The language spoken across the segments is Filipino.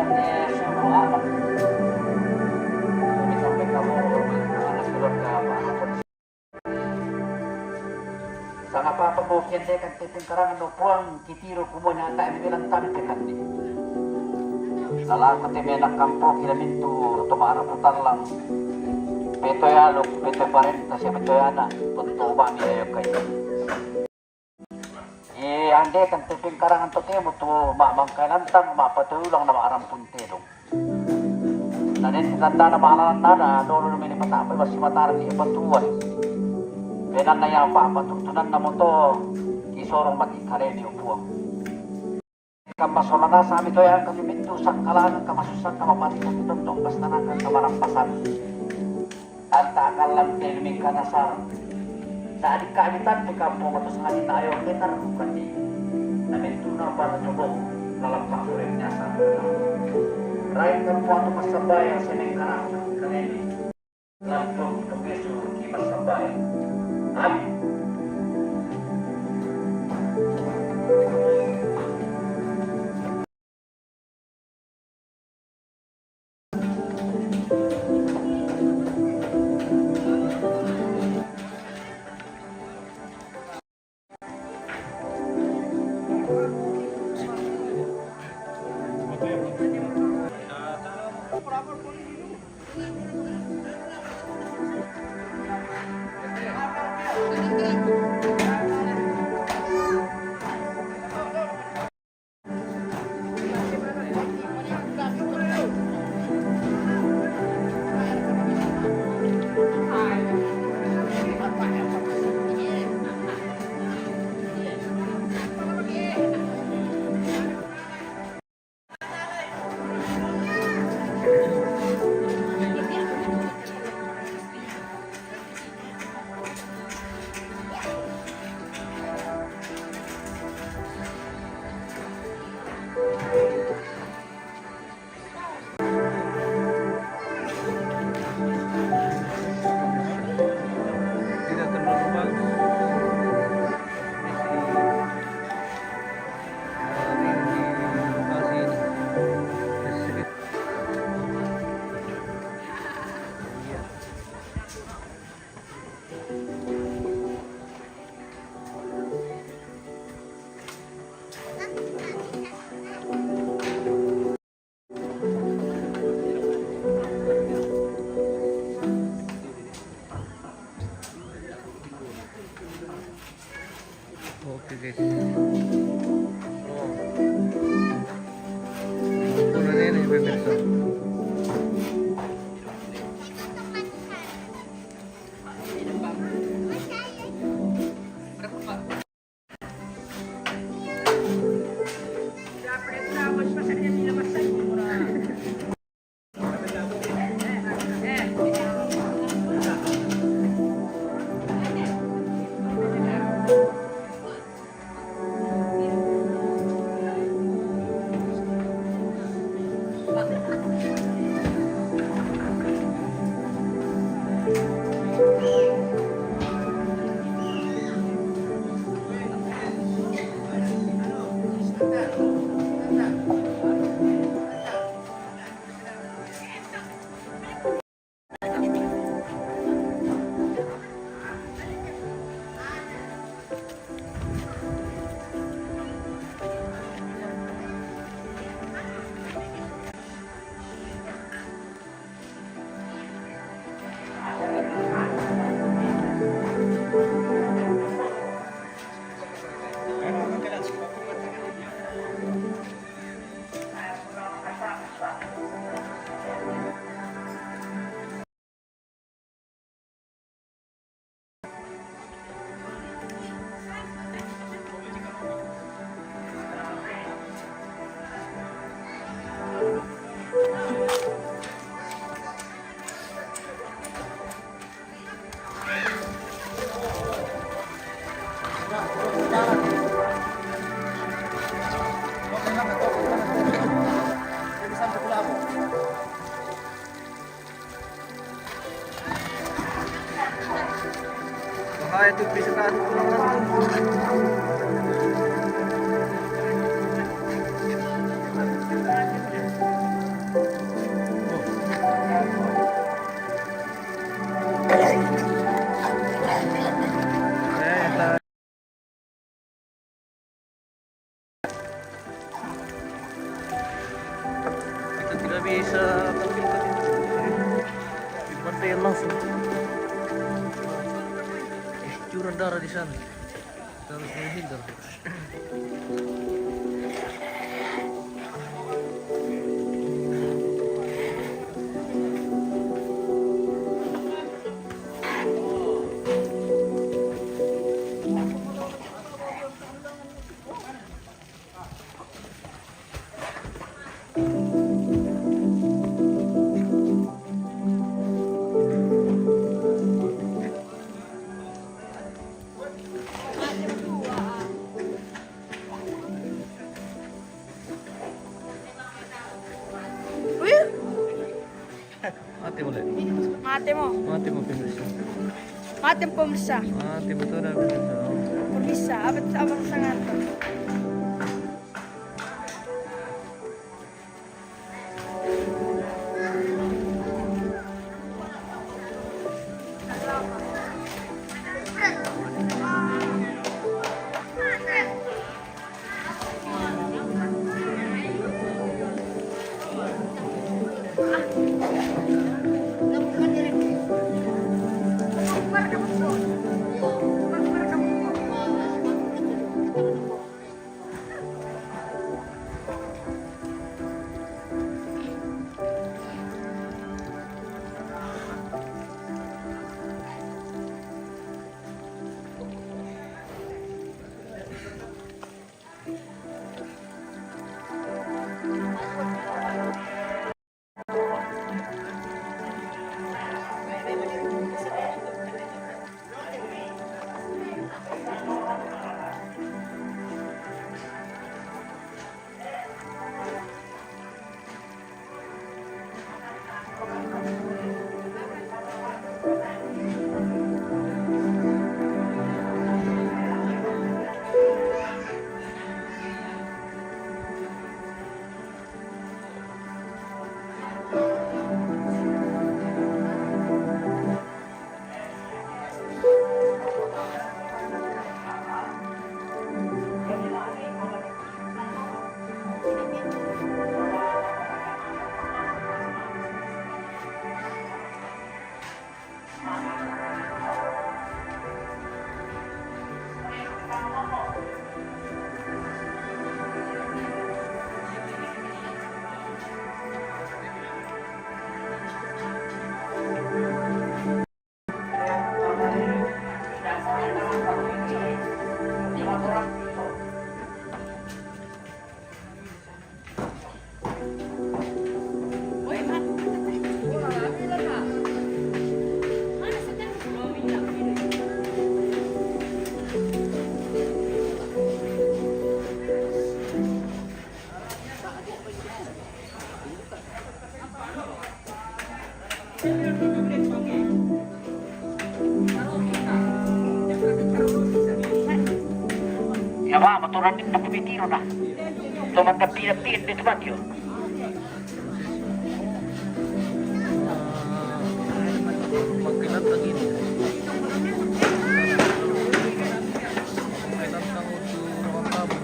alam ni Suno anak. Sampai kamu anak keluarga apa? Sa papabukyan de kan tipin karangan no puang kitiro kumo na ta bilang tampe kan di. Lalako ti menak kampo kilamintu tumara putar lang. Peto yalo, peto pa rin kasi peto yana. Punto ba mi ayo kayo. Ande kan tipin karangan to temo to mamang kanantang mapatulang na maarang puntilong. Nanin tanda na mahalan na lolo namin ipatapay mas mataran ni ipatuan. Benan na yung papatutunan na mo to isorong mag-ikare ni upuang. Kamasula na sa amin to yan kasi mintusang kalangan kamasusan kamapatitong itong basta na kang kamarampasan. At takal lang filming ka na sa adik kaamitan di kampo matos nga din ayaw kitar kasi naminto na para tubog lalampak ko rin niya sa Ryan kampo ato masabay ang sineng kanak kanini lampong kapiso kimasabay. Amin. Okay guys. Ito na rin yung beberso. Baka ito pisatado ko lang naman. Sabi sa kapil pa din. Bantayan langsung. Curang darah di sana. Harus menghindar. Mati boleh. Mati mo. Mati mo pemirsa. Mati mo pemirsa. Mati betul dah pemirsa. Pemirsa, apa sangat. Ya va, maturan din na kumitiro na. Tumagkapiat-piat dito ba yun? Magkilat lagi ni. Magkilat ng uso ng tabo.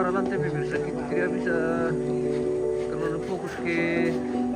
para lantai pemirsa kita tidak bisa terlalu fokus ke